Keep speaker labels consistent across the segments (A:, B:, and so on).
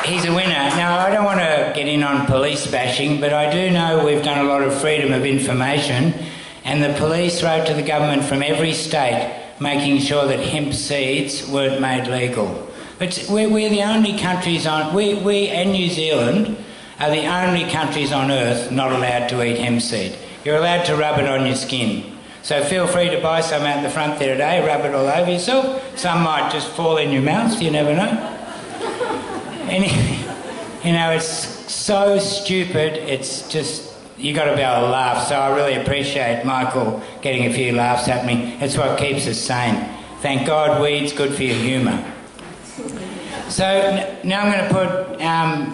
A: he's a winner. Now, I don't want to get in on police bashing, but I do know we've done a lot of freedom of information, and the police wrote to the government from every state making sure that hemp seeds weren't made legal. But we're the only countries on... We and New Zealand are the only countries on earth not allowed to eat hemp seed. You're allowed to rub it on your skin. So feel free to buy some out the front there today, rub it all over yourself. Some might just fall in your mouth, you never know. You know, it's so stupid, it's just... You've got to be able to laugh, so I really appreciate Michael getting a few laughs at me. It's what keeps us sane. Thank God weed's good for your humour. So now I'm going to put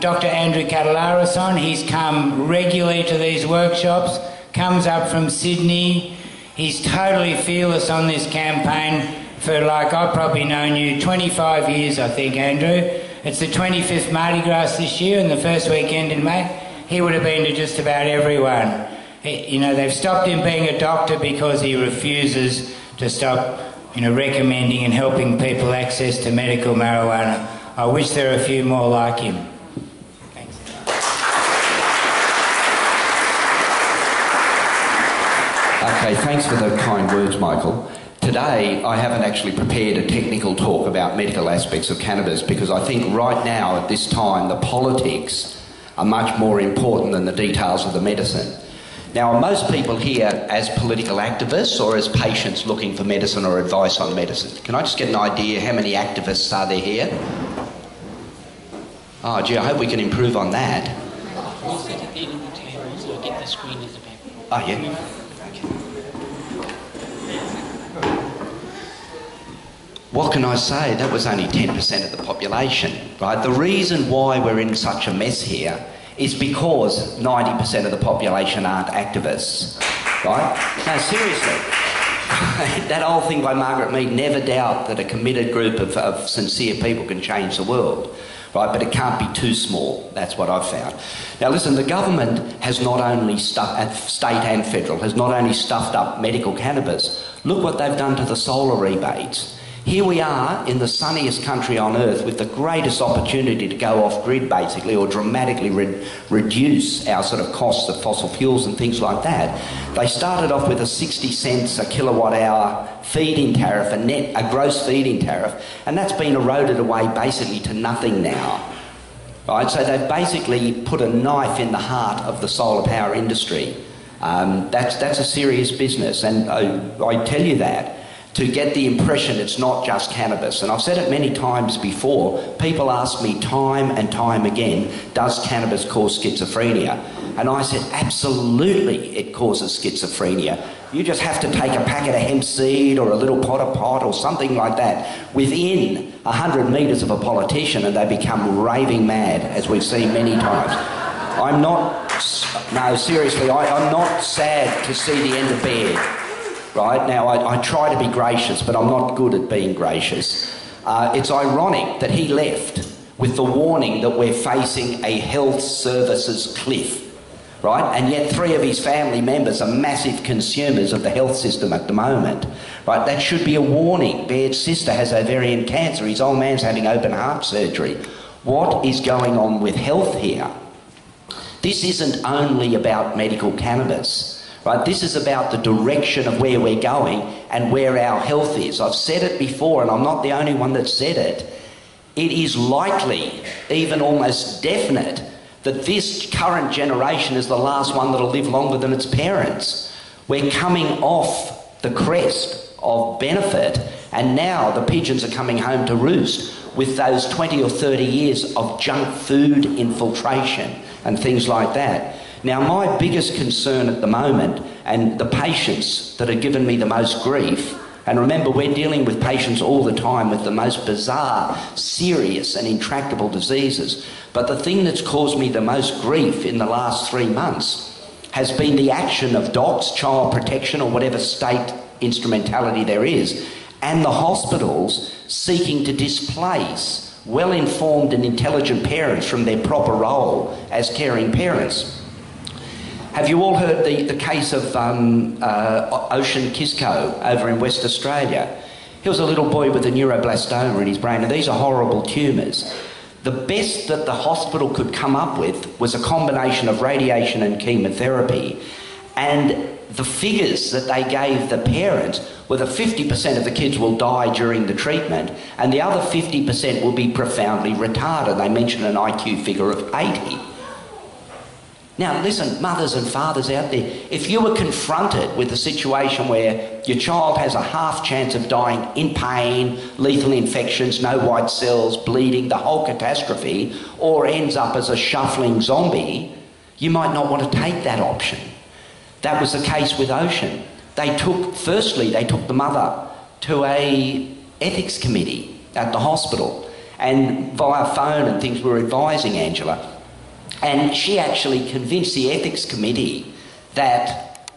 A: Dr Andrew Katelaris on. He's come regularly to these workshops, comes up from Sydney. He's totally fearless on this campaign for, like, I've probably known you 25 years, I think, Andrew. It's the 25th Mardi Gras this year and the first weekend in May. He would have been to just about everyone. You know, they've stopped him being a doctor because he refuses to stop, you know, recommending and helping people access to medical marijuana. I wish there were a few more like him. Thanks.
B: Okay, thanks for the kind words, Michael. Today, I haven't actually prepared a technical talk about medical aspects of cannabis because I think right now, at this time, the politics are much more important than the details of the medicine. Now, are most people here as political activists or as patients looking for medicine or advice on medicine? Can I just get an idea how many activists are there here? Oh, gee, I hope we can improve on that. Oh, yeah. What can I say? That was only 10% of the population, right? The reason why we're in such a mess here is because 90% of the population aren't activists, right? No, seriously. That old thing by Margaret Mead, never doubt that a committed group of sincere people can change the world, right? But it can't be too small. That's what I've found. Now listen, the government has not only state and federal, has not only stuffed up medical cannabis. Look what they've done to the solar rebates. Here we are in the sunniest country on earth with the greatest opportunity to go off-grid basically, or dramatically reduce our sort of costs of fossil fuels and things like that. They started off with a 60 cents a kilowatt hour feed-in tariff, a gross feed-in tariff, and that's been eroded away basically to nothing now. Right? So they've basically put a knife in the heart of the solar power industry. That's a serious business, and I tell you that to get the impression it's not just cannabis. And I've said it many times before. People ask me time and time again, does cannabis cause schizophrenia? And I said, absolutely it causes schizophrenia. You just have to take a packet of hemp seed or a little pot or something like that within 100 metres of a politician and they become raving mad, as we've seen many times. I'm not sad to see the end of Baird. Right? Now, I try to be gracious, but I'm not good at being gracious. It's ironic that he left with the warning that we're facing a health services cliff, right? And yet 3 of his family members are massive consumers of the health system at the moment, right? That should be a warning. Baird's sister has ovarian cancer. His old man's having open heart surgery. What is going on with health here? This isn't only about medical cannabis. Right, this is about the direction of where we're going and where our health is. I've said it before, and I'm not the only one that said it. It is likely, even almost definite, that this current generation is the last one that'll live longer than its parents. We're coming off the crest of benefit, and now the pigeons are coming home to roost with those 20 or 30 years of junk food infiltration and things like that. Now, my biggest concern at the moment, and the patients that have given me the most grief, and remember, we're dealing with patients all the time with the most bizarre, serious and intractable diseases, but the thing that's caused me the most grief in the last 3 months has been the action of docs, child protection, or whatever state instrumentality there is, and the hospitals seeking to displace well-informed and intelligent parents from their proper role as caring parents. Have you all heard the case of Ocean Kisco over in West Australia? He was a little boy with a neuroblastoma in his brain, and these are horrible tumours. The best that the hospital could come up with was a combination of radiation and chemotherapy, and the figures that they gave the parents were that 50% of the kids will die during the treatment and the other 50% will be profoundly retarded. They mentioned an IQ figure of 80. Now listen, mothers and fathers out there, if you were confronted with a situation where your child has a half chance of dying in pain, lethal infections, no white cells, bleeding, the whole catastrophe, or ends up as a shuffling zombie, you might not want to take that option. That was the case with Ocean. Firstly, they took the mother to a ethics committee at the hospital, and via phone and things we were advising Angela. And she actually convinced the ethics committee that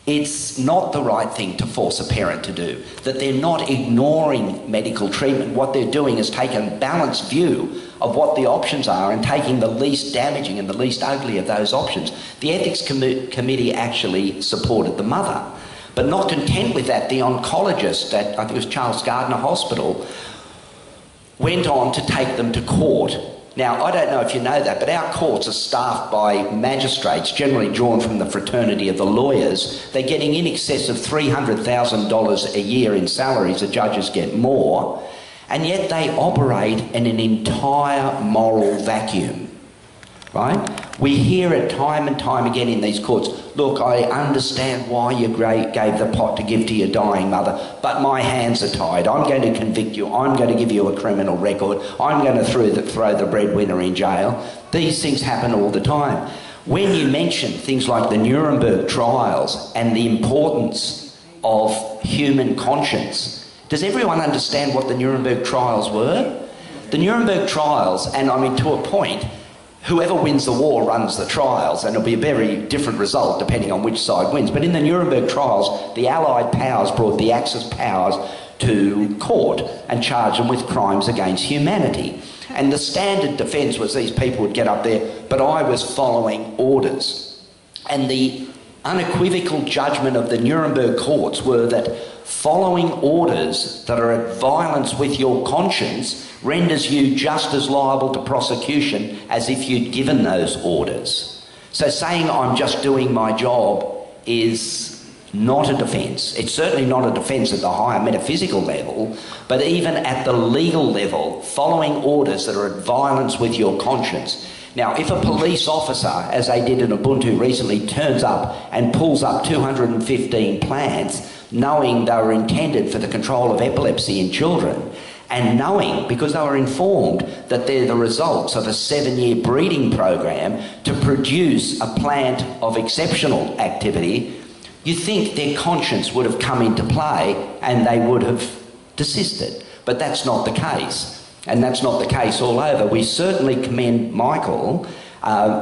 B: it's not the right thing to force a parent to do, that they're not ignoring medical treatment. What they're doing is taking a balanced view of what the options are and taking the least damaging and the least ugly of those options. The ethics committee actually supported the mother. But not content with that, the oncologist at, I think it was Charles Gardner Hospital, went on to take them to court. Now, I don't know if you know that, but our courts are staffed by magistrates, generally drawn from the fraternity of the lawyers. They're getting in excess of $300,000 a year in salaries. The judges get more. And yet they operate in an entire moral vacuum, right? We hear it time and time again in these courts. Look, I understand why you gave the pot to give to your dying mother, but my hands are tied. I'm going to convict you. I'm going to give you a criminal record. I'm going to throw the breadwinner in jail. These things happen all the time. When you mention things like the Nuremberg trials and the importance of human conscience, does everyone understand what the Nuremberg trials were? The Nuremberg trials, and I mean to a point, whoever wins the war runs the trials, and it'll be a very different result depending on which side wins. But in the Nuremberg trials, the Allied powers brought the Axis powers to court and charged them with crimes against humanity. And the standard defence was these people would get up there, but I was following orders. And the unequivocal judgment of the Nuremberg courts were that following orders that are at violence with your conscience renders you just as liable to prosecution as if you'd given those orders. So saying I'm just doing my job is not a defence. It's certainly not a defence at the higher metaphysical level, but even at the legal level, following orders that are at violence with your conscience. Now, if a police officer, as they did in Ubuntu recently, turns up and pulls up 215 plants, knowing they were intended for the control of epilepsy in children, and knowing, because they were informed, that they're the results of a 7-year breeding program to produce a plant of exceptional activity, you think their conscience would have come into play and they would have desisted. But that's not the case. And that's not the case all over. We certainly commend Michael,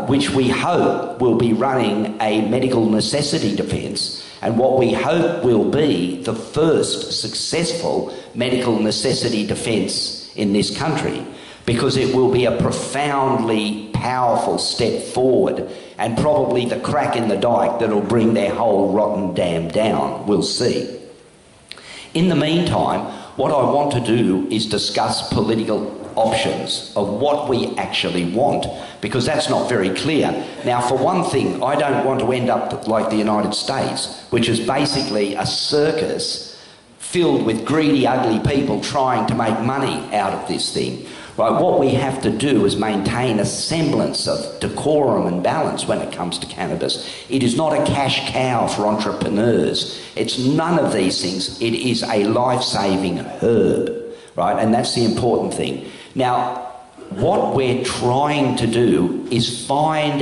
B: which we hope will be running a medical necessity defence, and what we hope will be the first successful medical necessity defence in this country, because it will be a profoundly powerful step forward and probably the crack in the dike that'll bring their whole rotten dam down. We'll see. In the meantime, what I want to do is discuss political options of what we actually want, because that's not very clear. Now, for one thing, I don't want to end up like the United States, which is basically a circus filled with greedy, ugly people trying to make money out of this thing. Right? What we have to do is maintain a semblance of decorum and balance when it comes to cannabis. It is not a cash cow for entrepreneurs. It's none of these things. It is a life-saving herb, right? And that's the important thing. Now, what we're trying to do is find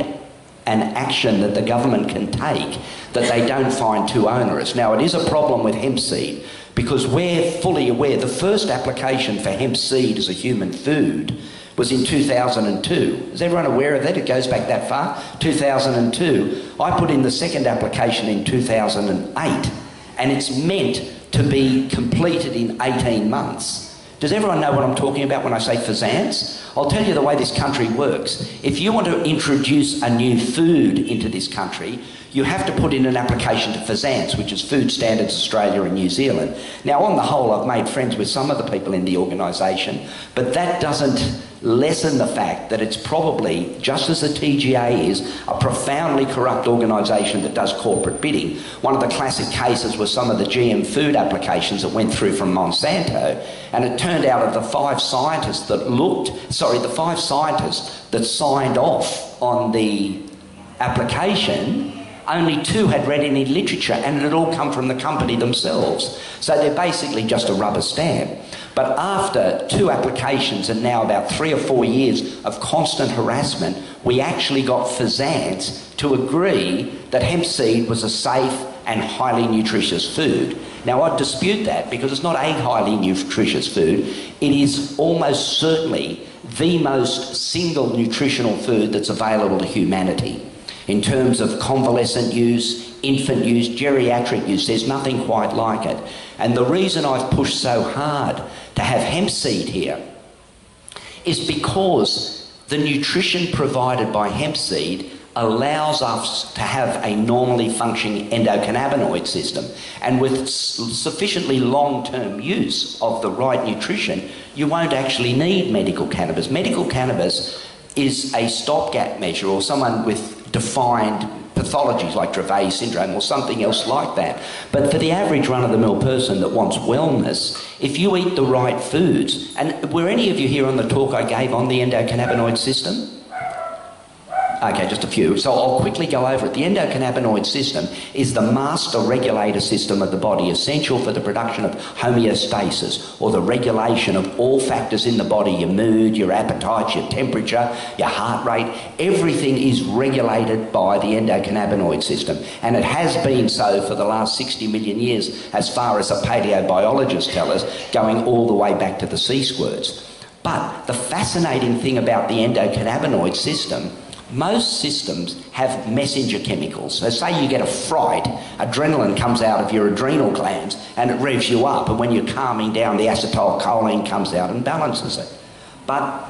B: an action that the government can take that they don't find too onerous. Now, it is a problem with hemp seed, because we're fully aware the first application for hemp seed as a human food was in 2002. Is everyone aware of that? It goes back that far. 2002. I put in the second application in 2008, and it's meant to be completed in 18 months. Does everyone know what I'm talking about when I say fazance? I'll tell you the way this country works. If you want to introduce a new food into this country, you have to put in an application to fazance, which is Food Standards Australia and New Zealand. Now, on the whole, I've made friends with some of the people in the organisation, but that doesn't lessen the fact that it's probably, just as the TGA is, a profoundly corrupt organisation that does corporate bidding. One of the classic cases was some of the GM food applications that went through from Monsanto, and it turned out of the five scientists that signed off on the application, only 2 had read any literature, and it had all come from the company themselves. So they're basically just a rubber stamp. But after 2 applications and now about 3 or 4 years of constant harassment, we actually got FSANZ to agree that hemp seed was a safe and highly nutritious food. Now, I dispute that because it's not a highly nutritious food. It is almost certainly the most single nutritional food that's available to humanity. In terms of convalescent use, infant use, geriatric use, there's nothing quite like it. And the reason I've pushed so hard to have hemp seed here is because the nutrition provided by hemp seed allows us to have a normally functioning endocannabinoid system. And with sufficiently long-term use of the right nutrition, you won't actually need medical cannabis. Medical cannabis is a stopgap measure, or someone with defined pathologies like Dravet syndrome or something else like that. But for the average run-of-the-mill person that wants wellness, if you eat the right foods, and were any of you here on the talk I gave on the endocannabinoid system? Okay, just a few. So I'll quickly go over it. The endocannabinoid system is the master regulator system of the body, essential for the production of homeostasis, or the regulation of all factors in the body, your mood, your appetite, your temperature, your heart rate. Everything is regulated by the endocannabinoid system. And it has been so for the last 60 million years, as far as the paleobiologists tell us, going all the way back to the sea squirts. But the fascinating thing about the endocannabinoid system, most systems have messenger chemicals. So say you get a fright, adrenaline comes out of your adrenal glands and it revs you up, and when you're calming down, the acetylcholine comes out and balances it. But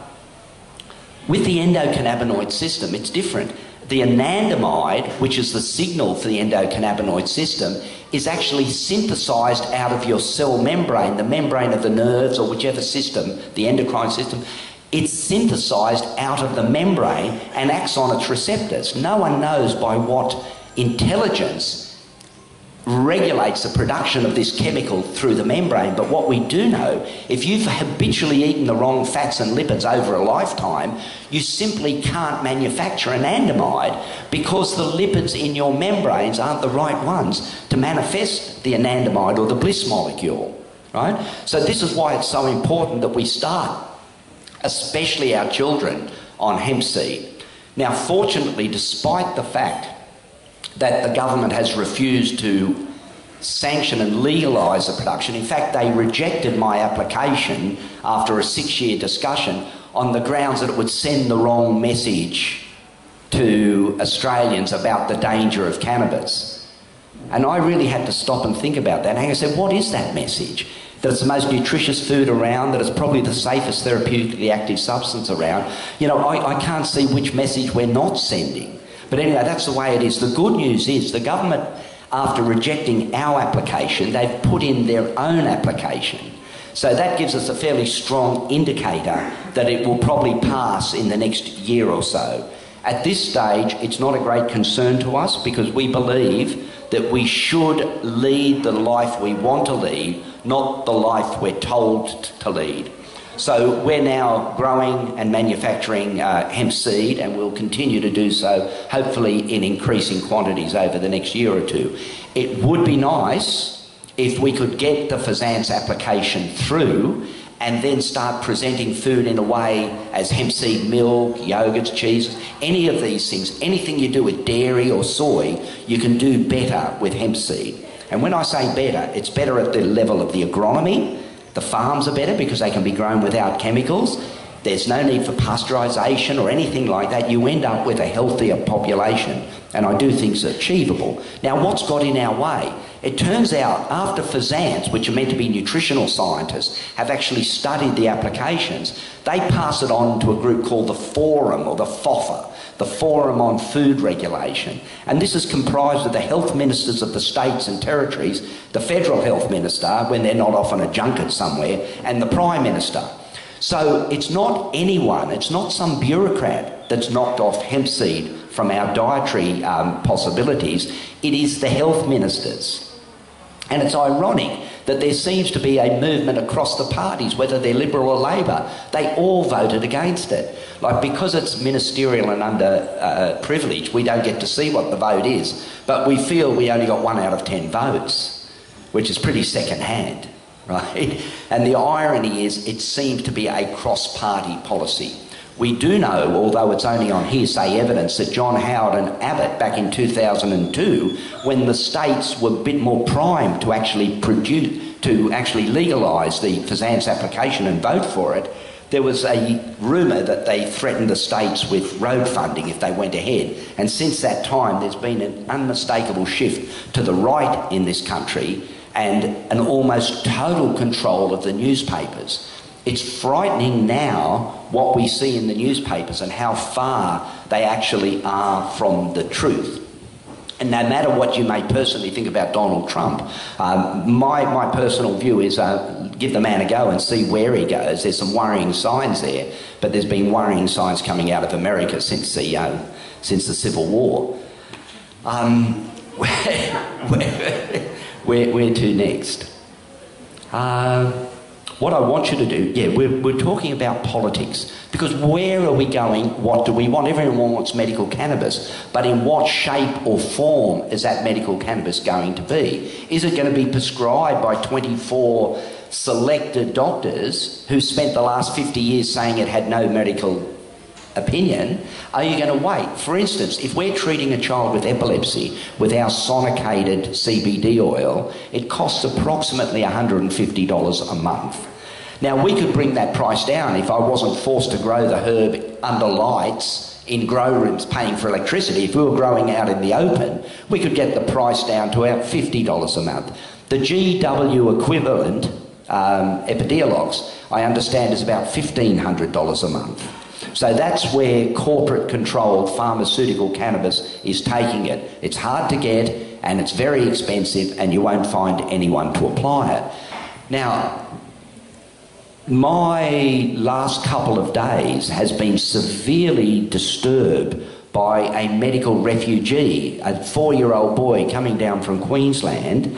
B: with the endocannabinoid system, it's different. The anandamide, which is the signal for the endocannabinoid system, is actually synthesised out of your cell membrane, the membrane of the nerves or whichever system, the endocrine system. It's synthesised out of the membrane and acts on its receptors. No one knows by what intelligence regulates the production of this chemical through the membrane, but what we do know, if you've habitually eaten the wrong fats and lipids over a lifetime, you simply can't manufacture anandamide because the lipids in your membranes aren't the right ones to manifest the anandamide or the bliss molecule, right? So this is why it's so important that we start, especially our children, on hemp seed. Now, fortunately, despite the fact that the government has refused to sanction and legalise the production, in fact, they rejected my application after a 6-year discussion on the grounds that it would send the wrong message to Australians about the danger of cannabis. And I really had to stop and think about that. And I said, what is that message? That it's the most nutritious food around, that it's probably the safest therapeutically active substance around. You know, I can't see which message we're not sending. But anyway, that's the way it is. The good news is the government, after rejecting our application, they've put in their own application. So that gives us a fairly strong indicator that it will probably pass in the next year or so. At this stage, it's not a great concern to us because we believe that we should lead the life we want to lead, not the life we're told to lead. So we're now growing and manufacturing hemp seed, and we'll continue to do so, hopefully in increasing quantities over the next year or two. It would be nice if we could get the FSANZ application through and then start presenting food in a way as hemp seed milk, yogurts, cheese, any of these things, anything you do with dairy or soy, you can do better with hemp seed. And when I say better, it's better at the level of the agronomy. The farms are better because they can be grown without chemicals. There's no need for pasteurisation or anything like that. You end up with a healthier population, and I do think it's achievable. Now, what's got in our way? It turns out after FSANZ, which are meant to be nutritional scientists, have actually studied the applications, they pass it on to a group called the Forum, or the FOFA, the Forum on Food Regulation. And this is comprised of the health ministers of the states and territories, the federal health minister, when they're not off on a junket somewhere, and the Prime Minister. So it's not anyone, it's not some bureaucrat that's knocked off hemp seed from our dietary possibilities. It is the health ministers. And it's ironic that there seems to be a movement across the parties, whether they're Liberal or Labor. They all voted against it. Like, because it's ministerial and under privilege, we don't get to see what the vote is. But we feel we only got 1 out of 10 votes, which is pretty second-hand, right? And the irony is it seems to be a cross-party policy. We do know, although it's only on hearsay evidence, that John Howard and Abbott back in 2002, when the states were a bit more primed to actually legalise the Fsanz application and vote for it, there was a rumour that they threatened the states with road funding if they went ahead. And since that time, there's been an unmistakable shift to the right in this country and an almost total control of the newspapers. It's frightening now what we see in the newspapers and how far they actually are from the truth. And no matter what you may personally think about Donald Trump, my personal view is give the man a go and see where he goes. There's some worrying signs there, but there's been worrying signs coming out of America since the Civil War. Where to next? What I want you to do, we're talking about politics, because where are we going? What do we want? Everyone wants medical cannabis, but in what shape or form is that medical cannabis going to be? Is it going to be prescribed by 24 selected doctors who spent the last 50 years saying it had no medical opinion? Are you going to wait? For instance, if we're treating a child with epilepsy with our sonicated CBD oil, it costs approximately $150 a month. Now, we could bring that price down if I wasn't forced to grow the herb under lights in grow rooms paying for electricity. If we were growing out in the open, we could get the price down to about $50 a month. The GW equivalent, Epidiolex, I understand is about $1,500 a month. So that's where corporate-controlled pharmaceutical cannabis is taking it. It's hard to get and it's very expensive, and you won't find anyone to apply it. Now, my last couple of days has been severely disturbed by a medical refugee, a 4-year-old boy coming down from Queensland,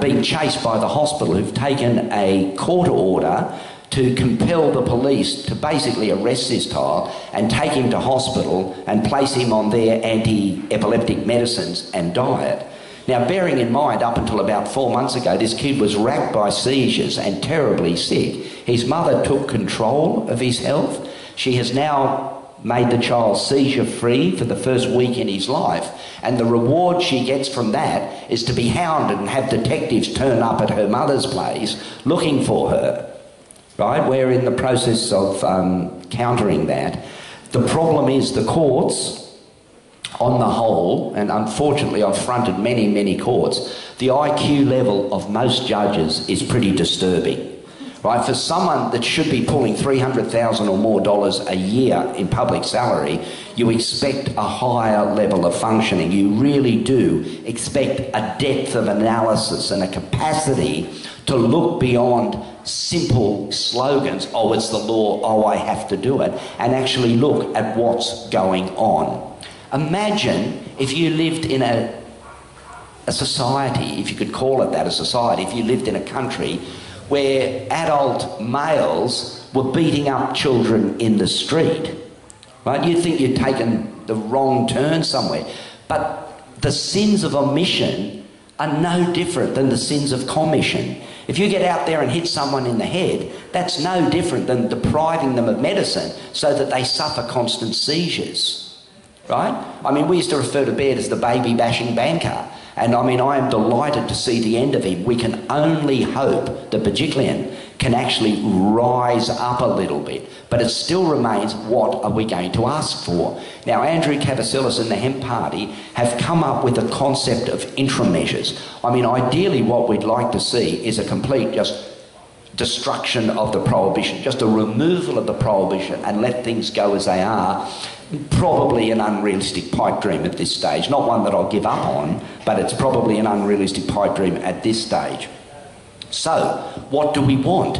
B: being chased by the hospital, who've taken a court order to compel the police to basically arrest this child and take him to hospital and place him on their anti-epileptic medicines and diet. Now, bearing in mind, up until about 4 months ago, this kid was racked by seizures and terribly sick. His mother took control of his health. She has now made the child seizure-free for the first week in his life, and the reward she gets from that is to be hounded and have detectives turn up at her mother's place looking for her. Right? We're in the process of countering that. The problem is the courts, on the whole, and unfortunately I've fronted many, many courts, the IQ level of most judges is pretty disturbing. Right? For someone that should be pulling $300,000 or more a year in public salary, you expect a higher level of functioning. You really do expect a depth of analysis and a capacity to look beyond simple slogans, oh, it's the law, oh, I have to do it, and actually look at what's going on. Imagine if you lived in a society, if you could call it that, a society, if you lived in a country where adult males were beating up children in the street, right? You'd think you'd taken the wrong turn somewhere. But the sins of omission are no different than the sins of commission. If you get out there and hit someone in the head, that's no different than depriving them of medicine so that they suffer constant seizures, right? I mean, we used to refer to Baird as the baby-bashing banker. And I mean, I am delighted to see the end of him. We can only hope that Bajiklian can actually rise up a little bit. But it still remains, what are we going to ask for? Now, Andrew Katelaris and the Hemp Party have come up with a concept of interim measures. I mean, ideally what we'd like to see is a complete just destruction of the prohibition, just a removal of the prohibition and let things go as they are. Probably an unrealistic pipe dream at this stage. Not one that I'll give up on, but it's probably an unrealistic pipe dream at this stage. So, what do we want?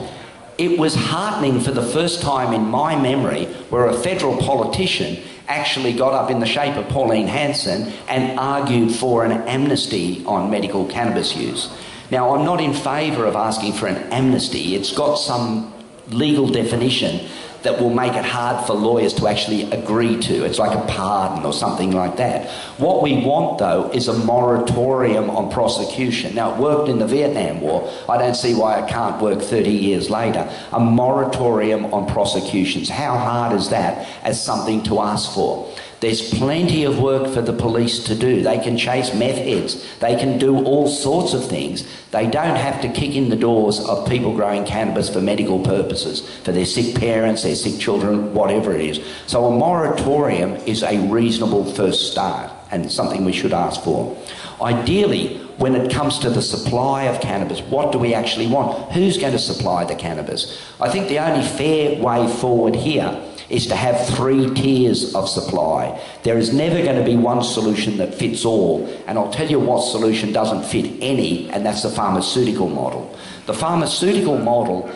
B: it was heartening for the first time in my memory where a federal politician actually got up in the shape of Pauline Hanson and argued for an amnesty on medical cannabis use. Now, I'm not in favour of asking for an amnesty. It's got some legal definition that will make it hard for lawyers to actually agree to. It's like a pardon or something like that. What we want, though, is a moratorium on prosecution. Now, it worked in the Vietnam War. I don't see why it can't work 30 years later. A moratorium on prosecutions. How hard is that as something to ask for? There's plenty of work for the police to do. They can chase meth heads. They can do all sorts of things. They don't have to kick in the doors of people growing cannabis for medical purposes, for their sick parents, their sick children, whatever it is. So a moratorium is a reasonable first start and something we should ask for. Ideally, when it comes to the supply of cannabis, what do we actually want? Who's going to supply the cannabis? I think the only fair way forward here is to have 3 tiers of supply. There is never going to be one solution that fits all, and I'll tell you what solution doesn't fit any, and that's the pharmaceutical model. The pharmaceutical model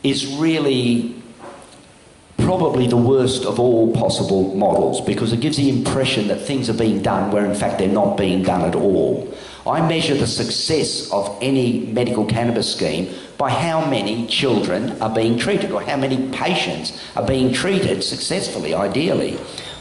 B: is really probably the worst of all possible models because it gives the impression that things are being done where in fact they're not being done at all. I measure the success of any medical cannabis scheme by how many children are being treated or how many patients are being treated successfully, ideally.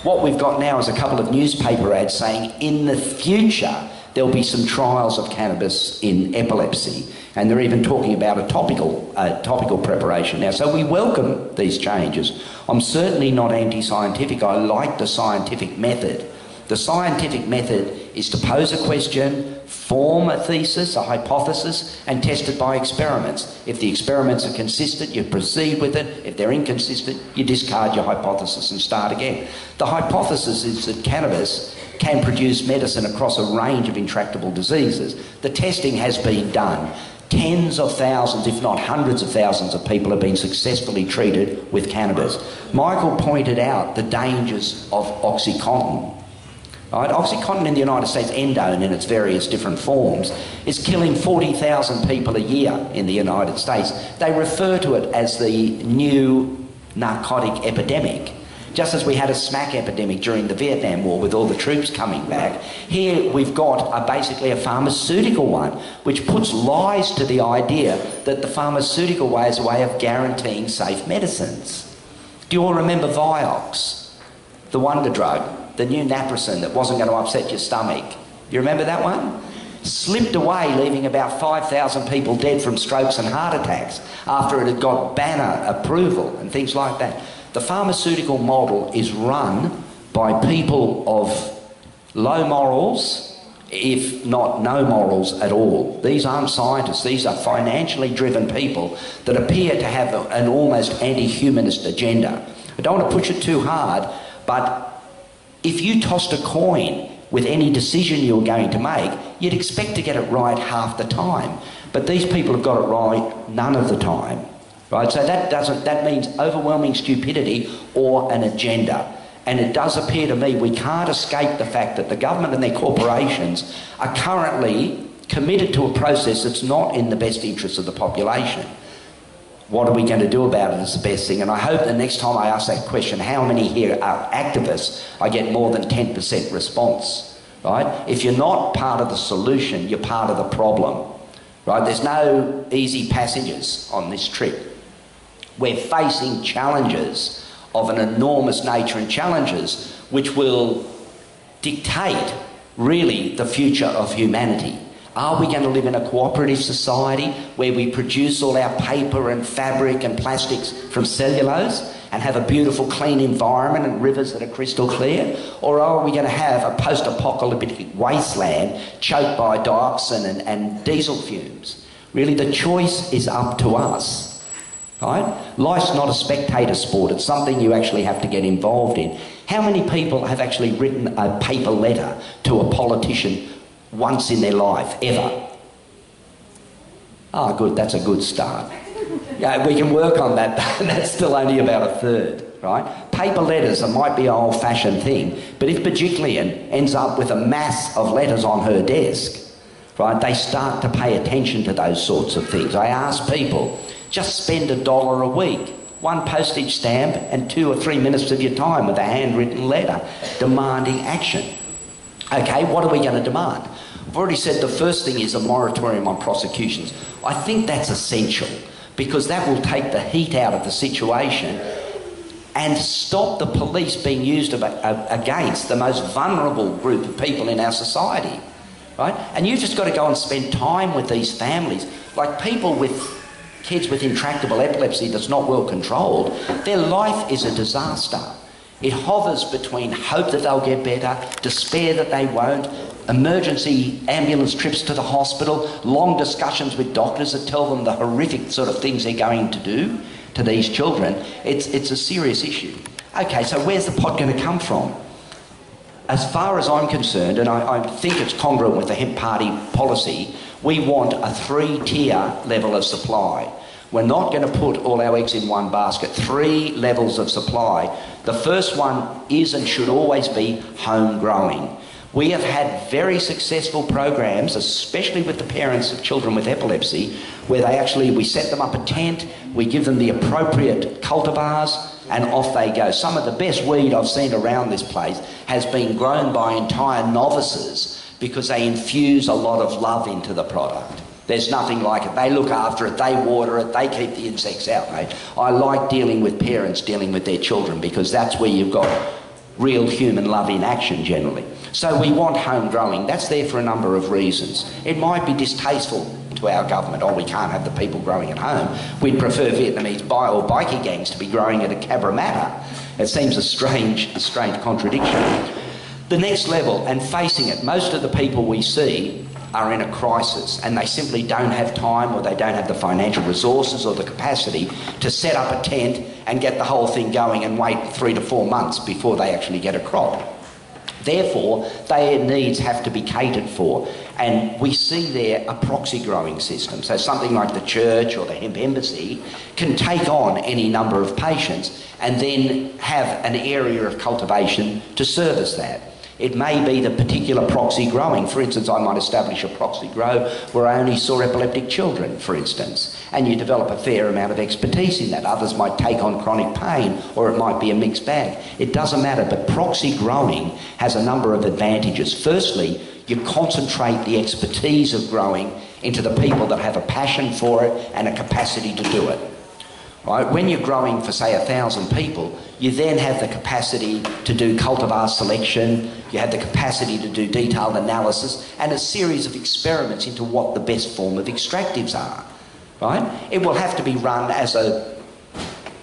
B: What we've got now is a couple of newspaper ads saying in the future there'll be some trials of cannabis in epilepsy, and they're even talking about a topical preparation now. So we welcome these changes. I'm certainly not anti-scientific. I like the scientific method. The scientific method is to pose a question, form a thesis, a hypothesis, and test it by experiments. If the experiments are consistent, you proceed with it. If they're inconsistent, you discard your hypothesis and start again. The hypothesis is that cannabis can produce medicine across a range of intractable diseases. The testing has been done. Tens of thousands, if not hundreds of thousands of people have been successfully treated with cannabis. Michael pointed out the dangers of OxyContin. Right? OxyContin in the United States, endone in its various different forms, is killing 40,000 people a year in the United States. They refer to it as the new narcotic epidemic. Just as we had a smack epidemic during the Vietnam War with all the troops coming back, here we've got basically a pharmaceutical one, which puts lies to the idea that the pharmaceutical way is a way of guaranteeing safe medicines. Do you all remember Vioxx, the wonder drug? The new naproxen that wasn't going to upset your stomach. You remember that one? Slipped away, leaving about 5,000 people dead from strokes and heart attacks after it had got banner approval and things like that. The pharmaceutical model is run by people of low morals, if not no morals at all. These aren't scientists. These are financially driven people that appear to have an almost anti-humanist agenda. I don't want to push it too hard, but if you tossed a coin with any decision you were going to make, you'd expect to get it right half the time. But these people have got it right none of the time. Right? So that means overwhelming stupidity or an agenda. And it does appear to me we can't escape the fact that the government and their corporations are currently committed to a process that's not in the best interests of the population. What are we going to do about it is the best thing. And I hope the next time I ask that question, how many here are activists, I get more than 10% response, right? If you're not part of the solution, you're part of the problem, right? There's no easy passages on this trip. We're facing challenges of an enormous nature and challenges which will dictate really the future of humanity. Are we going to live in a cooperative society where we produce all our paper and fabric and plastics from cellulose and have a beautiful clean environment and rivers that are crystal clear? Or are we going to have a post-apocalyptic wasteland choked by dioxin and diesel fumes? Really, the choice is up to us. Right? Life's not a spectator sport. It's something you actually have to get involved in. How many people have actually written a paper letter to a politician once in their life, ever? Oh, good, that's a good start. Yeah, we can work on that. That's still only about a third, right? Paper letters, it might be an old-fashioned thing, but if Bajiklian ends up with a mass of letters on her desk, right, they start to pay attention to those sorts of things. I ask people, Just spend $1 a week, one postage stamp and 2 or 3 minutes of your time with a handwritten letter demanding action. Okay, what are we going to demand? I've already said the first thing is a moratorium on prosecutions. I think that's essential because that will take the heat out of the situation and stop the police being used against the most vulnerable group of people in our society, right? And you've just got to go and spend time with these families. Like people with kids with intractable epilepsy that's not well controlled, their life is a disaster. It hovers between hope that they'll get better, despair that they won't, emergency ambulance trips to the hospital, long discussions with doctors that tell them the horrific sort of things they're going to do to these children. It's a serious issue. Okay, so where's the pot going to come from? As far as I'm concerned, and I think it's congruent with the hemp party policy, we want a 3-tier level of supply. We're not going to put all our eggs in one basket. 3 levels of supply. The first one is and should always be home growing. We have had very successful programs, especially with the parents of children with epilepsy, where we set them up a tent, we give them the appropriate cultivars, and off they go. Some of the best weed I've seen around this place has been grown by entire novices because they infuse a lot of love into the product. There's nothing like it. They look after it, they water it, they keep the insects out, mate. I like dealing with parents dealing with their children because that's where you've got real human love in action generally. So we want home growing. That's there for a number of reasons. It might be distasteful to our government. Oh, we can't have the people growing at home. We'd prefer Vietnamese or bikie gangs to be growing at a Cabramatta. It seems a strange contradiction. The next level, and facing it, most of the people we see are in a crisis and they simply don't have time or they don't have the financial resources or the capacity to set up a tent and get the whole thing going and wait 3 to 4 months before they actually get a crop. Therefore, their needs have to be catered for. And we see there a proxy growing system. So something like the church or the hemp embassy can take on any number of patients and then have an area of cultivation to service that. It may be the particular proxy growing. For instance, I might establish a proxy grow where I only saw epileptic children, for instance, and you develop a fair amount of expertise in that. Others might take on chronic pain, or it might be a mixed bag. It doesn't matter, but proxy growing has a number of advantages. Firstly, you concentrate the expertise of growing into the people that have a passion for it and a capacity to do it. Right? When you're growing for, say, 1,000 people, you then have the capacity to do cultivar selection, you have the capacity to do detailed analysis and a series of experiments into what the best form of extractives are. Right? It will have to be run as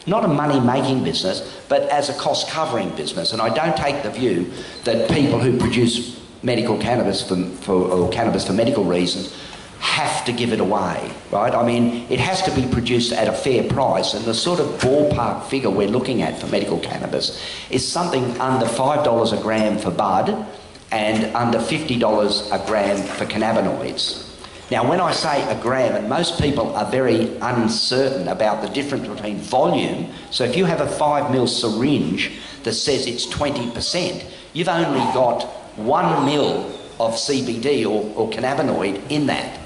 B: not a money-making business, but as a cost-covering business. And I don't take the view that people who produce medical cannabis or cannabis for medical reasons have to give it away, right? I mean, it has to be produced at a fair price, and the sort of ballpark figure we're looking at for medical cannabis is something under $5 a gram for bud and under $50 a gram for cannabinoids. Now, when I say a gram, and most people are very uncertain about the difference between volume, so if you have a 5 ml syringe that says it's 20%, you've only got 1 ml of CBD or cannabinoid in that.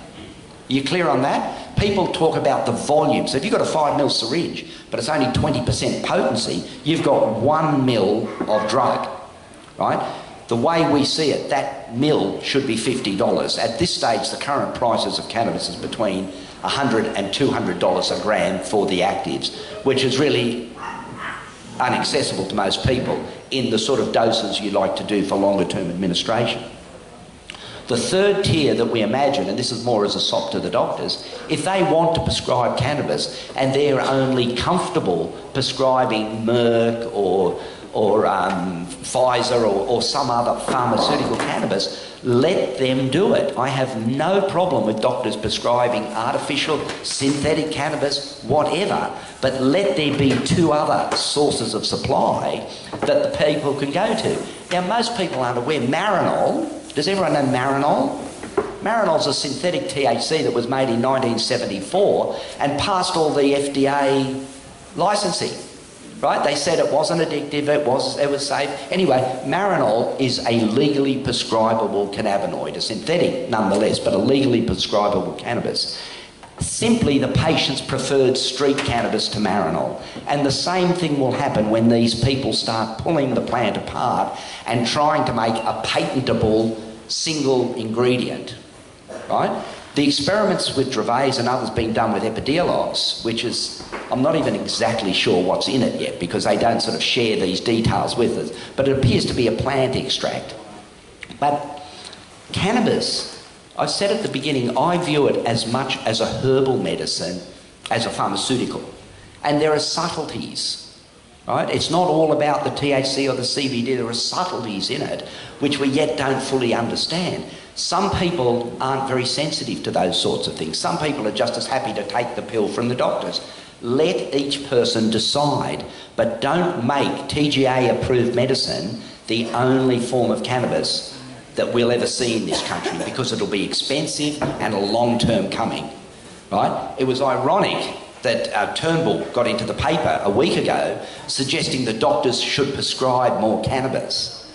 B: Are you clear on that? People talk about the volume. So if you've got a 5 ml syringe, but it's only 20% potency, you've got 1 ml of drug, right? The way we see it, that ml should be $50. At this stage, the current prices of cannabis is between $100 and $200 a gram for the actives, which is really inaccessible to most people in the sort of doses you like to do for longer term administration. The third tier that we imagine, and this is more as a sop to the doctors, if they want to prescribe cannabis and they're only comfortable prescribing Merck or Pfizer or some other pharmaceutical cannabis, let them do it. I have no problem with doctors prescribing artificial, synthetic cannabis, whatever, but let there be 2 other sources of supply that the people can go to. Now, most people aren't aware. Marinol, does everyone know Marinol? Marinol's a synthetic THC that was made in 1974 and passed all the FDA licensing. Right? They said it wasn't addictive, it was safe. Anyway, Marinol is a legally prescribable cannabinoid, a synthetic nonetheless, but a legally prescribable cannabis. simply the patients preferred street cannabis to Marinol. And the same thing will happen when these people start pulling the plant apart and trying to make a patentable single ingredient, right? The experiments with Dravet and others being done with Epidiolex, which is, I'm not even exactly sure what's in it yet because they don't sort of share these details with us, but it appears to be a plant extract. But cannabis, I said at the beginning, I view it as much as a herbal medicine as a pharmaceutical. And there are subtleties, right? It's not all about the THC or the CBD. There are subtleties in it which we yet don't fully understand. Some people aren't very sensitive to those sorts of things. Some people are just as happy to take the pill from the doctors. Let each person decide, but don't make TGA-approved medicine the only form of cannabis that we'll ever see in this country, because it'll be expensive and a long-term coming, right? It was ironic that Turnbull got into the paper a week ago suggesting that doctors should prescribe more cannabis,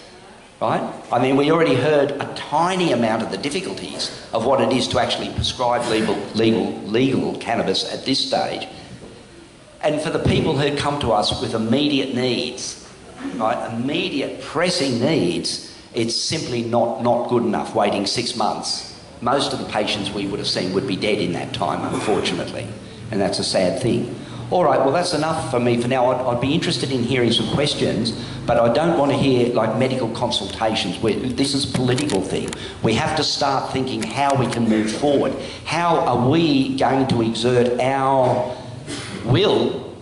B: right? I mean, we already heard a tiny amount of the difficulties of what it is to actually prescribe legal cannabis at this stage. And for the people who come to us with immediate needs, right, immediate pressing needs, it's simply not good enough waiting 6 months. Most of the patients we would have seen would be dead in that time, unfortunately, and that's a sad thing. All right, well, that's enough for me for now. I'd be interested in hearing some questions, but I don't want to hear like medical consultations. This is a political thing. We have to start thinking how we can move forward. How are we going to exert our will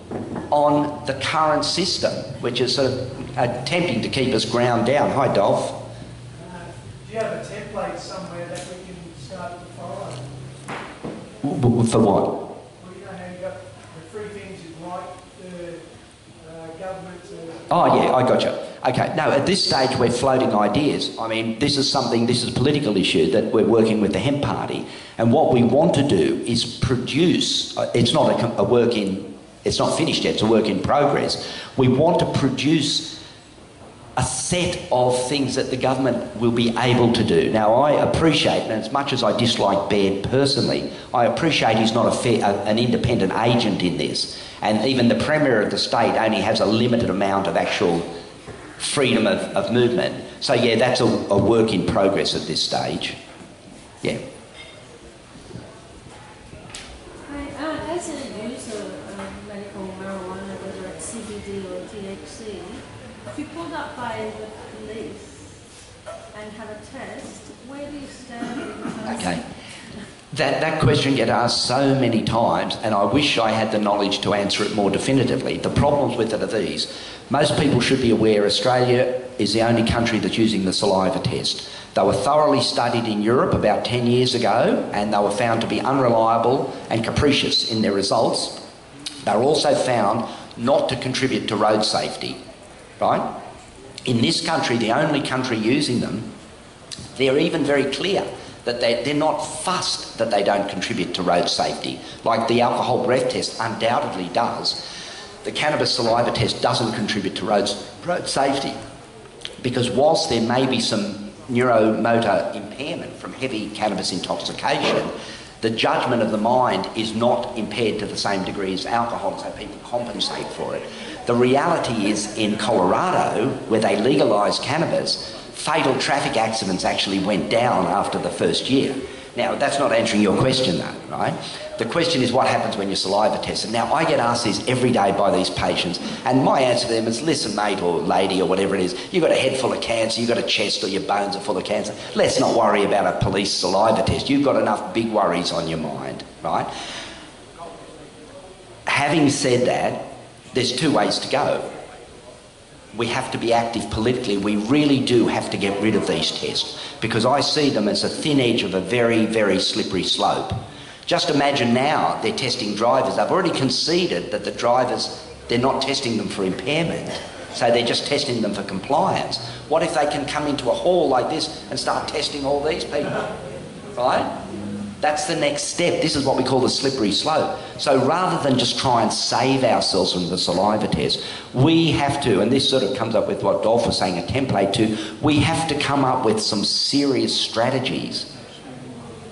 B: on the current system, which is sort of attempting to keep us ground down? Hi, Dolph.
C: Do you have a template somewhere that we can start to follow?
B: For what?
C: Well, you know how you got the three things you'd like the government to...
B: Oh, yeah, I gotcha. Okay, no, at this stage we're floating ideas. I mean, this is a political issue that we're working with the Hemp Party, and what we want to do is produce, it's not a work in, it's not finished yet, it's a work in progress. We want to produce a set of things that the government will be able to do. Now, I appreciate, and as much as I dislike Baird personally, I appreciate he's not an independent agent in this. And even the Premier of the state only has a limited amount of actual freedom of movement. So, yeah, that's a work in progress at this stage. Yeah.
D: As a user of medical marijuana, whether it's CBD or THC, if you're pulled up by the police and have a test, where do you stand in terms
B: Okay. That question gets asked so many times, and I wish I had the knowledge to answer it more definitively. The problems with it are these. Most people should be aware Australia is the only country that's using the saliva test. They were thoroughly studied in Europe about 10 years ago, and they were found to be unreliable and capricious in their results. They were also found not to contribute to road safety, right? In this country, the only country using them, they're even very clear that they're not fussed that they don't contribute to road safety, like the alcohol breath test undoubtedly does. The cannabis saliva test doesn't contribute to road safety, because whilst there may be some neuromotor impairment from heavy cannabis intoxication, the judgment of the mind is not impaired to the same degree as alcohol, so people compensate for it. The reality is, in Colorado, where they legalised cannabis, fatal traffic accidents actually went down after the first year. Now, that's not answering your question though, right? The question is what happens when you're saliva tested. Now, I get asked this every day by these patients, and my answer to them is, listen, mate or lady or whatever it is, you've got a head full of cancer, you've got a chest or your bones are full of cancer. Let's not worry about a police saliva test. You've got enough big worries on your mind, right? Having said that, there's two ways to go. We have to be active politically. We really do have to get rid of these tests, because I see them as a thin edge of a very, very slippery slope. Just imagine now they're testing drivers. They've already conceded that the drivers, they're not testing them for impairment, so they're just testing them for compliance. What if they can come into a hall like this and start testing all these people, right? That's the next step. This is what we call the slippery slope. So rather than just try and save ourselves from the saliva test, we have to, and this sort of comes up with what Dolph was saying, a template too, we have to come up with some serious strategies,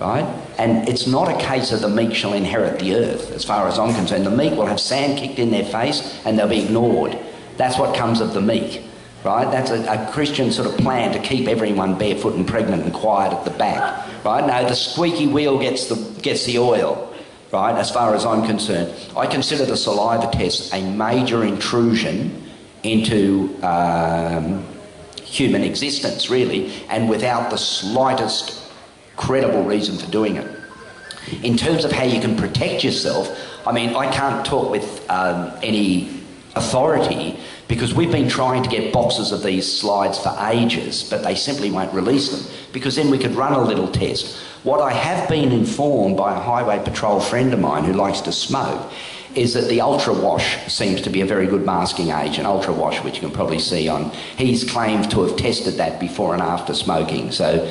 B: right? And it's not a case of the meek shall inherit the earth, as far as I'm concerned. The meek will have sand kicked in their face and they'll be ignored. That's what comes of the meek, right? That's a Christian sort of plan to keep everyone barefoot and pregnant and quiet at the back, right? No, the squeaky wheel gets the oil, right, as far as I'm concerned. I consider the saliva test a major intrusion into human existence, really, and without the slightest credible reason for doing it. In terms of how you can protect yourself, I mean, I can't talk with any authority because we've been trying to get boxes of these slides for ages, but they simply won't release them because then we could run a little test. What I have been informed by a highway patrol friend of mine who likes to smoke is that the Ultra Wash seems to be a very good masking agent. Ultra Wash, which you can probably see on, he's claimed to have tested that before and after smoking. So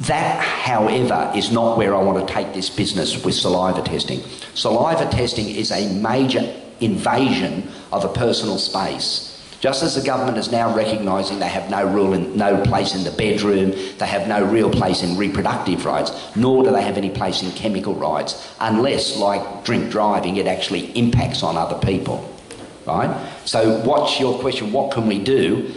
B: that, however, is not where I want to take this business with saliva testing. Saliva testing is a major invasion of a personal space. Just as the government is now recognising they have no place in the bedroom, they have no real place in reproductive rights, nor do they have any place in chemical rights, unless, like drink driving, it actually impacts on other people, right? So what's your question? What can we do?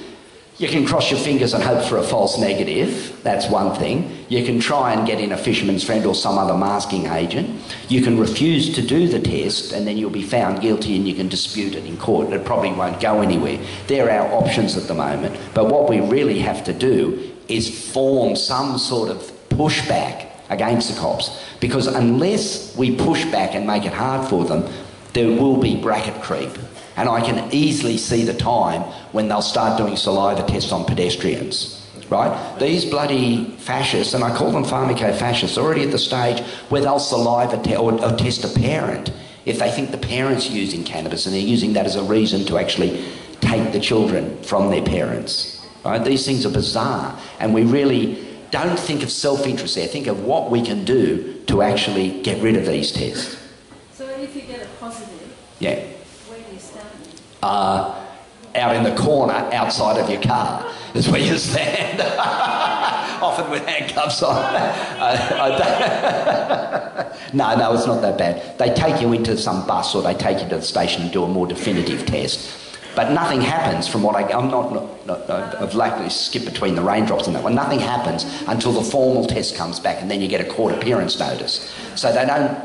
B: You can cross your fingers and hope for a false negative. That's one thing. You can try and get in a fisherman's friend or some other masking agent. You can refuse to do the test and then you'll be found guilty and you can dispute it in court. It probably won't go anywhere. They're our options at the moment. But what we really have to do is form some sort of pushback against the cops, because unless we push back and make it hard for them, there will be bracket creep. And I can easily see the time when they'll start doing saliva tests on pedestrians, right? These bloody fascists, and I call them pharmaco-fascists, already at the stage where they'll saliva or test a parent if they think the parent's using cannabis and they're using that as a reason to actually take the children from their parents, right? These things are bizarre, and we really don't think of self-interest there. Think of what we can do to actually get rid of these tests.
D: So if you get a positive,
B: yeah. Out in the corner outside of your car is where you stand, often with handcuffs on. No, it's not that bad. They take you into some bus or they take you to the station and do a more definitive test. But nothing happens from what I've likely skipped between the raindrops and that one. Nothing happens until the formal test comes back and then you get a court appearance notice. So they don't...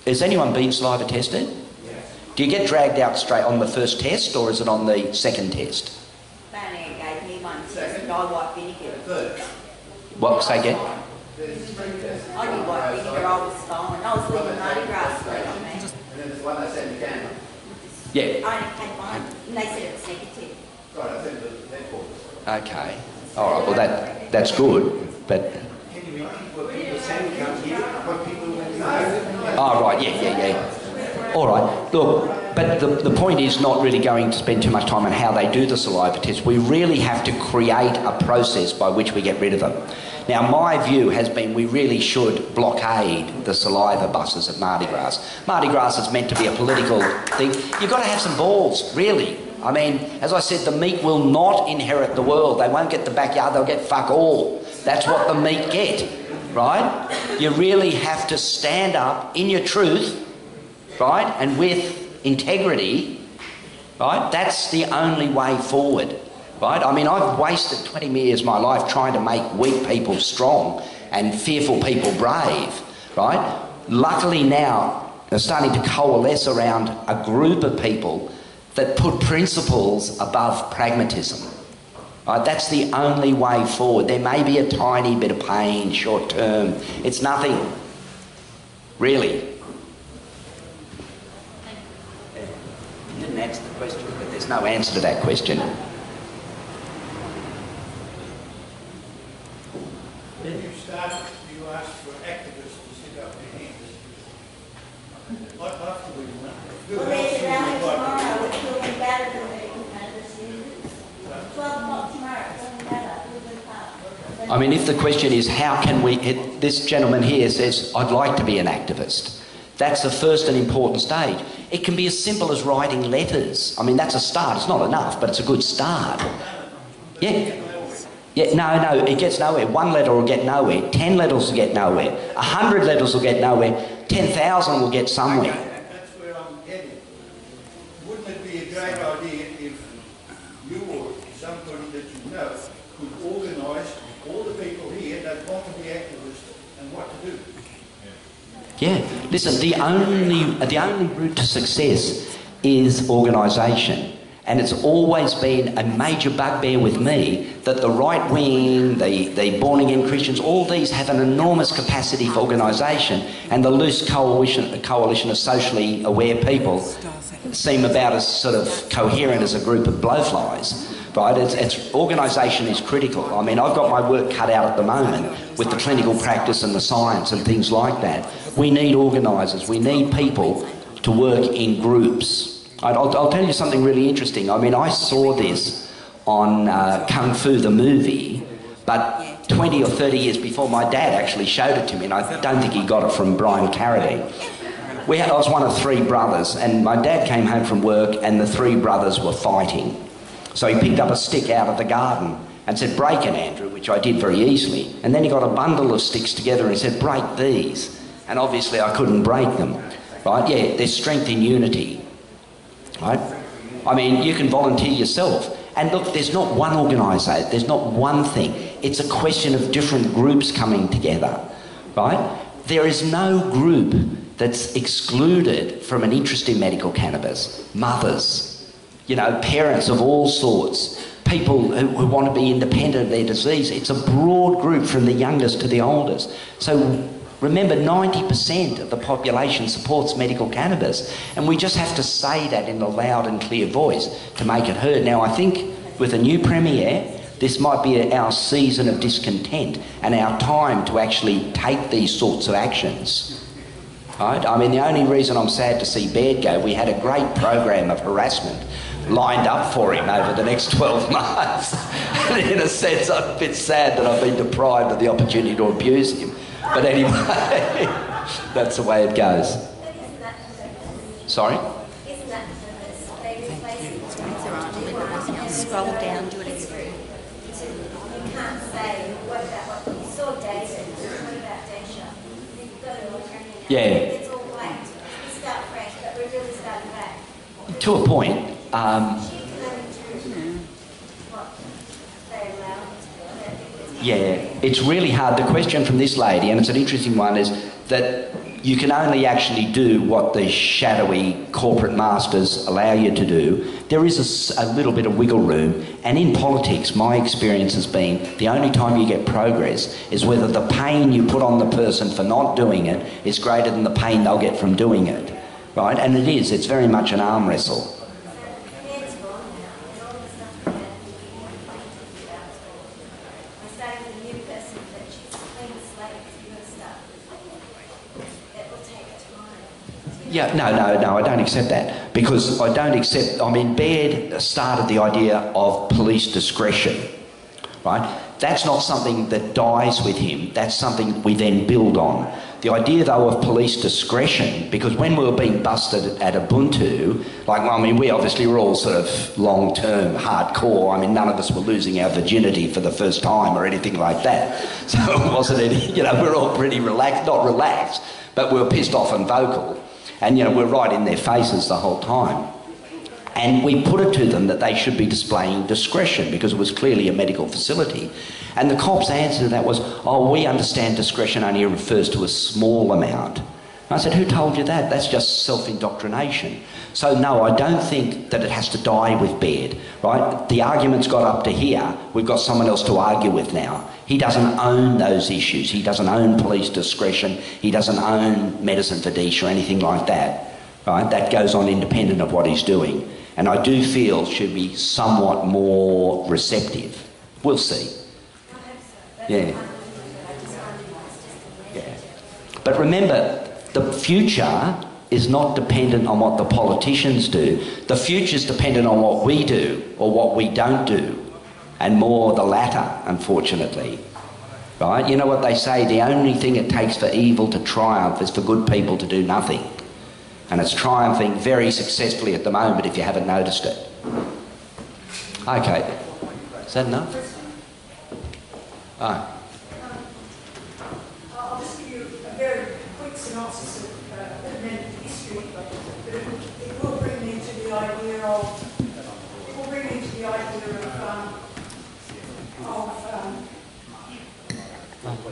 B: Has anyone been saliva tested? Do you get dragged out straight on the first test or is it on the second test?
E: Barney gave me one test and I white vinegar.
B: What? Say again?
E: I did white vinegar, I was stolen. I was leaving Mardi Gras straight on me.
F: And then there's one they sent to Canada.
B: Yeah.
E: I only had one and they said it was negative.
F: Right, I sent the headquarters.
B: Okay. All right, well that's good, but...
F: Can you repeat what people say come here? What people when you know?
B: Oh, right, yeah. All right, look, but the point is not really going to spend too much time on how they do the saliva test. We really have to create a process by which we get rid of them. Now, my view has been we really should blockade the saliva buses at Mardi Gras. Mardi Gras is meant to be a political thing. You've got to have some balls, really. I mean, as I said, the meek will not inherit the world. They won't get the backyard, they'll get fuck all. That's what the meek get, right? You really have to stand up in your truth, right, and with integrity, right? That's the only way forward, right? I mean, I've wasted 20 years of my life trying to make weak people strong and fearful people brave, right? Luckily now, they're starting to coalesce around a group of people that put principles above pragmatism, right? That's the only way forward. There may be a tiny bit of pain short term. It's nothing, really. Didn't answer the question, but there's no answer to that question.
C: When you started, you asked for activists to sit up their hands. What afterwards,
E: Well, there's a rally tomorrow with Children Battle for American Cannabis Users. 12 o'clock tomorrow, Children Battle, Woodland Park.
B: I mean, if the question is how can we... This gentleman here says, I'd like to be an activist. That's the first and important stage. It can be as simple as writing letters. I mean, that's a start. It's not enough, but it's a good start. Yeah. Yeah, no, it gets nowhere. 1 letter will get nowhere. 10 letters will get nowhere. 100 letters will get nowhere. 10,000 will get somewhere.
C: Okay, that's where I'm heading. Wouldn't it be a great idea if you or somebody that you know could organise all the people here that want to be activists and what to do?
B: Yeah, listen, the only route to success is organisation. And it's always been a major bugbear with me that the right wing, the born-again Christians, all these have an enormous capacity for organisation, and the loose coalition of socially aware people seem about as sort of coherent as a group of blowflies. Right? Organisation is critical. I mean, I've got my work cut out at the moment with the clinical practice and the science and things like that. We need organisers. We need people to work in groups. I'll tell you something really interesting. I mean, I saw this on Kung Fu the movie, but 20 or 30 years before, my dad actually showed it to me, and I don't think he got it from Brian Carradine. I was one of 3 brothers, and my dad came home from work, and the 3 brothers were fighting. So he picked up a stick out of the garden and said, "Break it, Andrew," which I did very easily. And then he got a bundle of sticks together and he said, "Break these." And obviously I couldn't break them. Right? Yeah, there's strength in unity. Right? I mean, you can volunteer yourself. And look, there's not one organisation, there's not one thing. It's a question of different groups coming together. Right? There is no group that's excluded from an interest in medical cannabis. Mothers, you know, parents of all sorts, people who want to be independent of their disease. It's a broad group from the youngest to the oldest. So remember, 90% of the population supports medical cannabis, and we just have to say that in a loud and clear voice to make it heard. Now, I think with a new Premier, this might be our season of discontent and our time to actually take these sorts of actions. Right? I mean, the only reason I'm sad to see Baird go, we had a great program of harassment lined up for him over the next 12 months. And in a sense, I'm a bit sad that I've been deprived of the opportunity to abuse him. But anyway, that's the way it goes. Sorry?
E: Isn't that they replace it? Scroll down, do it again. You can't say, what about what you saw David, what about Desha? You've got an alternative.
B: Yeah.
E: It's all white. We start fresh, but we're really starting back.
B: To a point.
E: She can only do what they allow her to do.
B: Yeah, it's really hard. The question from this lady, and it's an interesting one, is that you can only actually do what the shadowy corporate masters allow you to do. There is a little bit of wiggle room, and in politics, my experience has been the only time you get progress is whether the pain you put on the person for not doing it is greater than the pain they'll get from doing it, right? And it is. It's very much an arm wrestle. Yeah, no, I don't accept that, because I don't accept, I mean, Baird started the idea of police discretion, right? That's not something that dies with him, that's something we then build on. The idea, though, of police discretion, because when we were being busted at Ubuntu, like, I mean, we obviously were all sort of long-term, hardcore. I mean, none of us were losing our virginity for the first time or anything like that. So it wasn't any, you know, we're all pretty relaxed, not relaxed, but we were pissed off and vocal. And, you know, we're right in their faces the whole time. And we put it to them that they should be displaying discretion because it was clearly a medical facility. And the cop's answer to that was, "Oh, we understand discretion only refers to a small amount." And I said, "Who told you that? That's just self-indoctrination." So no, I don't think that it has to die with Baird, right? The argument's got up to here. We've got someone else to argue with now. He doesn't own those issues. He doesn't own police discretion. He doesn't own medicine for Desh or anything like that, right? That goes on independent of what he's doing. And I do feel should be somewhat more receptive. We'll see. Yeah. Yeah. But remember, the future is not dependent on what the politicians do. The future is dependent on what we do or what we don't do. And more the latter, unfortunately. Right? You know what they say, the only thing it takes for evil to triumph is for good people to do nothing. And it's triumphing very successfully at the moment if you haven't noticed it. Okay. Is that enough?
G: I'll just give you a very quick synopsis of medical history, but it will bring me to the idea of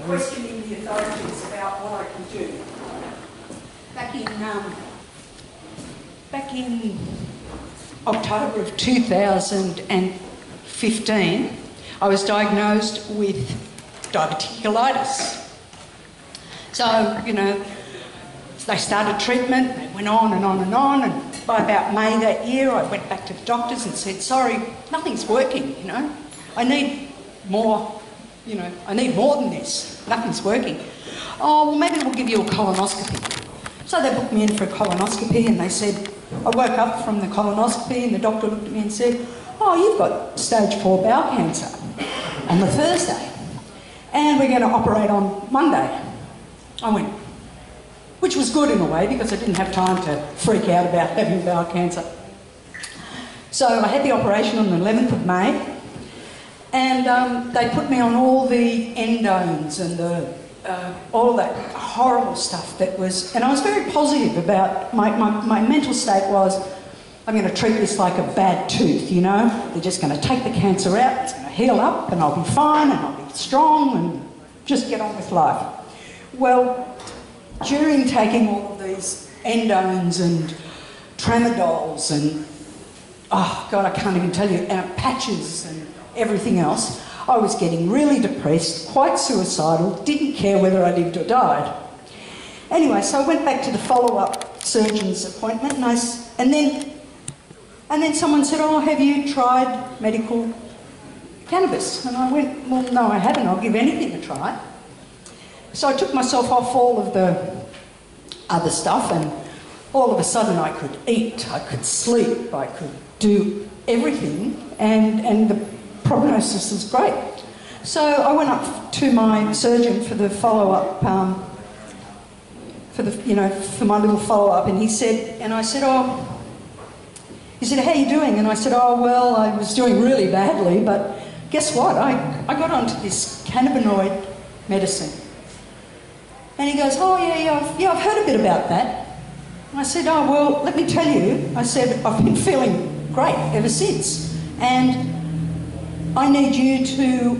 G: questioning the authorities about what I can do. Back in October of 2015, I was diagnosed with diverticulitis. So, they started treatment, they went on and on and on, and by about May that year, I went back to the doctors and said, sorry, nothing's working, I need more, I need more than this, nothing's working. Oh, well, maybe we'll give you a colonoscopy. So they booked me in for a colonoscopy, and they said, I woke up from the colonoscopy, and the doctor looked at me and said, oh, you've got stage 4 bowel cancer on the Thursday, and we're going to operate on Monday. I went, which was good in a way because I didn't have time to freak out about having bowel cancer. So I had the operation on the 11th of May, and they put me on all the endones and all that horrible stuff that was, and I was very positive about, my mental state was, I'm going to treat this like a bad tooth, They're just going to take the cancer out, it's going to heal up, and I'll be fine, and I'll be strong, and just get on with life. Well, during taking all of these endones and tramadols and, oh God, I can't even tell you, patches and everything else, I was getting really depressed, quite suicidal, didn't care whether I lived or died. Anyway, so I went back to the follow-up surgeon's appointment, and then someone said, oh, have you tried medical cannabis? And I went, well, no, I haven't. I'll give anything a try. So I took myself off all of the other stuff, and all of a sudden I could eat, I could sleep, I could do everything, and the prognosis is great. So I went up to my surgeon for the follow-up, for my little follow-up, and I said, he said, how are you doing? And I said, oh, well, I was doing really badly, but guess what? I got onto this cannabinoid medicine. And he goes, oh, yeah, I've heard a bit about that. And I said, oh, well, let me tell you. I said, I've been feeling great ever since. And I need you to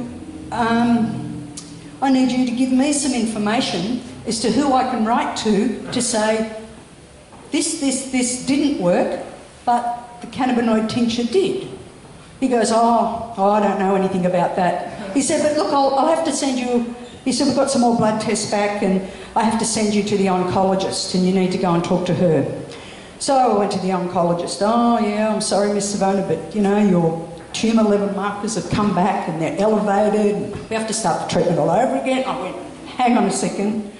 G: give me some information as to who I can write to say, this didn't work, but the cannabinoid tincture did. He goes, oh, I don't know anything about that. He said, but look, I'll have to send you, he said, we've got some more blood tests back and I have to send you to the oncologist and you need to go and talk to her. So I went to the oncologist. Oh, yeah, I'm sorry, Miss Savona, but, your tumour level markers have come back and they're elevated. And we have to start the treatment all over again. I went, hang on a second,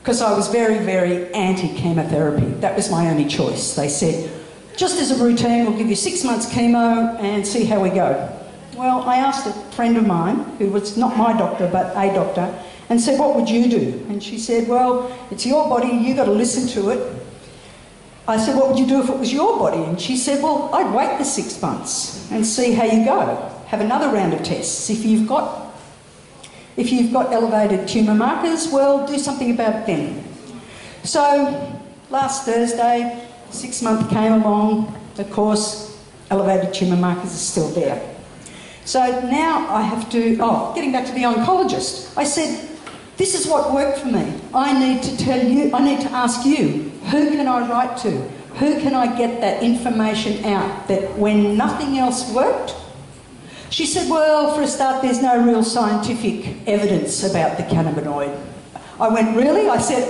G: because I was very, very anti-chemotherapy. That was my only choice. They said, just as a routine, we'll give you 6 months chemo and see how we go. Well, I asked a friend of mine, who was not my doctor, but a doctor, and said, what would you do? And she said, well, it's your body, you've got to listen to it. I said, what would you do if it was your body? And she said, well, I'd wait the 6 months and see how you go. Have another round of tests. If you've got elevated tumour markers, well, do something about it then. So last Thursday, 6 month came along. Of course, elevated tumour markers are still there. So now I have to, getting back to the oncologist, I said, this is what worked for me. I need to ask you, who can I write to? Who can I get that information out that when nothing else worked? She said, well, for a start, there's no real scientific evidence about the cannabinoid. I went, really? I said,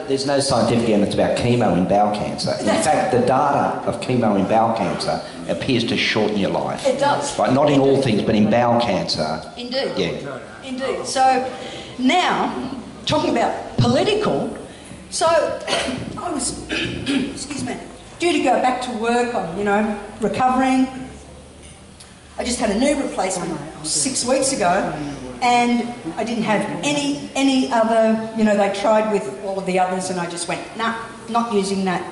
B: There's no scientific evidence about chemo in bowel cancer. In fact, the data of chemo in bowel cancer appears to shorten your life.
G: It does.
B: Right? Not in all things, but in bowel cancer.
G: Indeed.
B: Yeah.
G: Indeed. So now, talking about political, so I was, excuse me, due to go back to work, I'm, recovering. I just had a knee replacement 6 weeks ago. And I didn't have any other, they tried with all of the others and I just went, nah, not using that.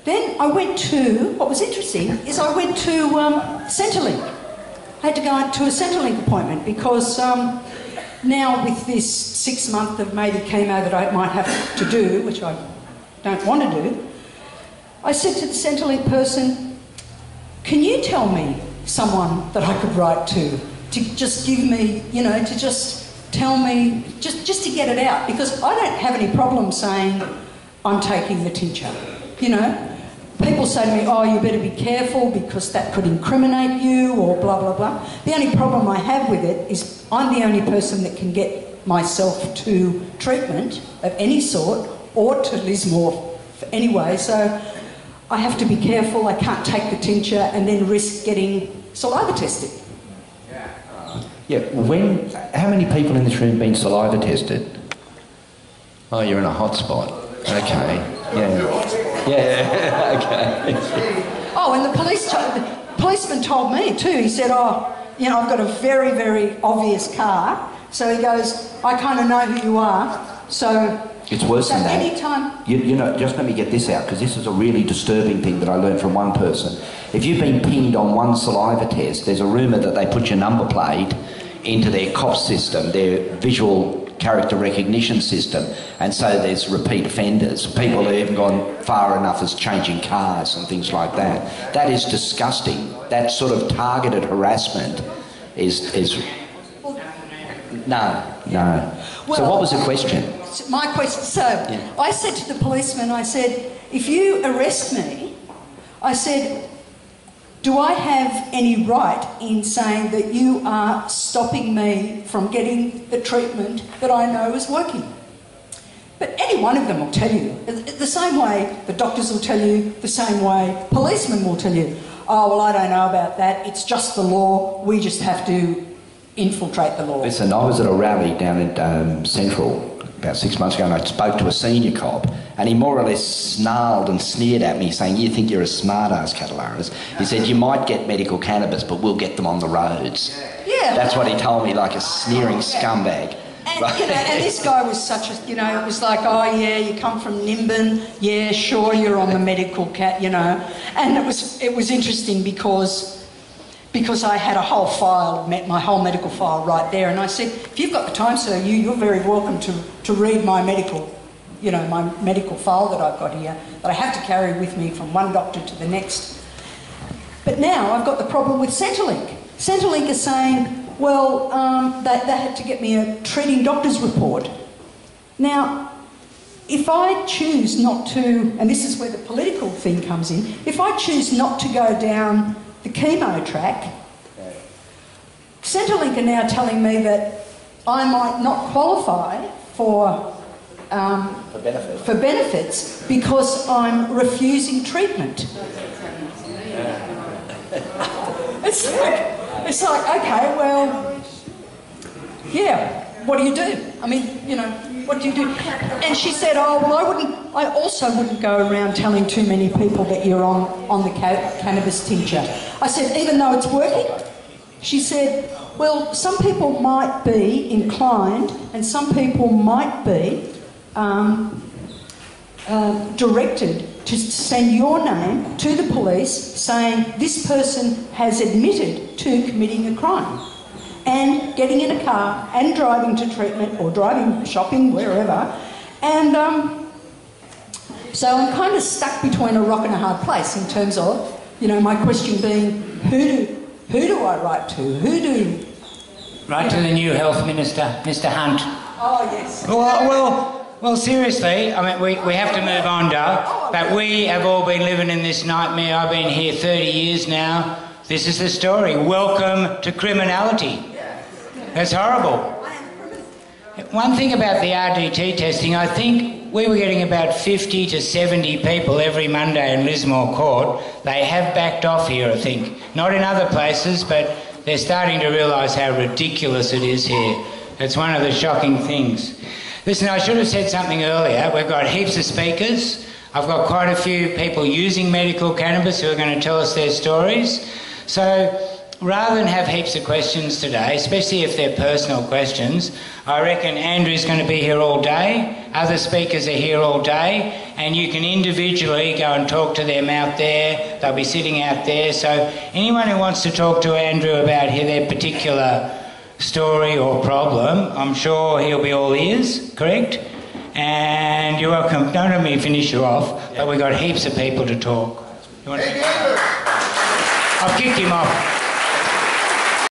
G: Then I went to, what was interesting is I went to Centrelink. I had to go to a Centrelink appointment because now with this 6 month of maybe chemo that I might have to do, which I don't want to do, I said to the Centrelink person, can you tell me someone that I could write to just give me, you know, to just tell me, just to get it out, because I don't have any problem saying I'm taking the tincture, you know. People say to me, oh, you better be careful because that could incriminate you or blah, blah, blah. The only problem I have with it is I'm the only person that can get myself to treatment of any sort or to Lismore anyway, so I have to be careful. I can't take the tincture and then risk getting saliva tested.
B: Yeah, how many people in this room have been saliva tested? Oh, you're in a hot spot. Okay. Yeah, okay.
G: Oh, and the policeman told me too. He said, oh, you know, I've got a very, very obvious car. So he goes, I kind of know who you are. So
B: it's worse than that.
G: Anytime.
B: You know, just let me get this out, because this is a really disturbing thing that I learned from one person. If you've been pinged on one saliva test, there's a rumour that they put your number plate into their COPS system, their visual character recognition system, and so there's repeat offenders. People have even gone far enough as changing cars and things like that. That is disgusting. That sort of targeted harassment is no. Well, so what was the question?
G: My question, I said to the policeman, I said, if you arrest me, I said, do I have any right in saying that you are stopping me from getting the treatment that I know is working? But any one of them will tell you. The same way the doctors will tell you, the same way policemen will tell you, oh, well, I don't know about that. It's just the law. We just have to infiltrate the law.
B: Listen, I was at a rally down in Central about 6 months ago, and I spoke to a senior cop, and he more or less snarled and sneered at me, saying, you think you're a smart-ass, Katelaris. He said, you might get medical cannabis, but we'll get them on the roads.
G: Yeah.
B: That's what he told me, like a sneering scumbag.
G: And, you know, and this guy was such a, you know, it was like, oh, yeah, you come from Nimbin, yeah, sure, you're on the medical cat, you know. And it was interesting because I had a whole file, my whole medical file right there, and I said, if you've got the time, sir, you're very welcome to read my medical, you know, my medical file that I've got here, that I have to carry with me from one doctor to the next. But now I've got the problem with Centrelink. Centrelink is saying, well, they had to get me a treating doctor's report. Now, if I choose not to, and this is where the political thing comes in, if I choose not to go down the chemo track, Centrelink are now telling me that I might not qualify for benefits because I'm refusing treatment. It's like, okay, well, yeah, what do you do? I mean, you know, what do you do? And she said, oh, well, I also wouldn't go around telling too many people that you're on the cannabis tincture. I said, even though it's working? She said, well, some people might be inclined and some people might be directed to send your name to the police saying this person has admitted to committing a crime and getting in a car and driving to treatment or driving shopping, wherever. And so I'm kind of stuck between a rock and a hard place in terms of, you know, my question being, who do I write to?
A: Write to the new health minister, Mr. Hunt.
G: Oh, yes.
A: Well, seriously, I mean, we have to move on, Doug, but we have all been living in this nightmare. I've been here 30 years now. This is the story. Welcome to criminality. That's horrible. One thing about the RDT testing, I think we were getting about 50 to 70 people every Monday in Lismore Court. They have backed off here, I think. Not in other places, but they're starting to realise how ridiculous it is here. It's one of the shocking things. Listen, I should have said something earlier. We've got heaps of speakers. I've got quite a few people using medical cannabis who are going to tell us their stories. So rather than have heaps of questions today, especially if they're personal questions, I reckon Andrew's going to be here all day, other speakers are here all day, and you can individually go and talk to them out there. They'll be sitting out there. So anyone who wants to talk to Andrew about their particular story or problem, I'm sure he'll be all ears, correct? And you're welcome. Don't let me finish you off, but we've got heaps of people to talk. You want to... I've kicked him off.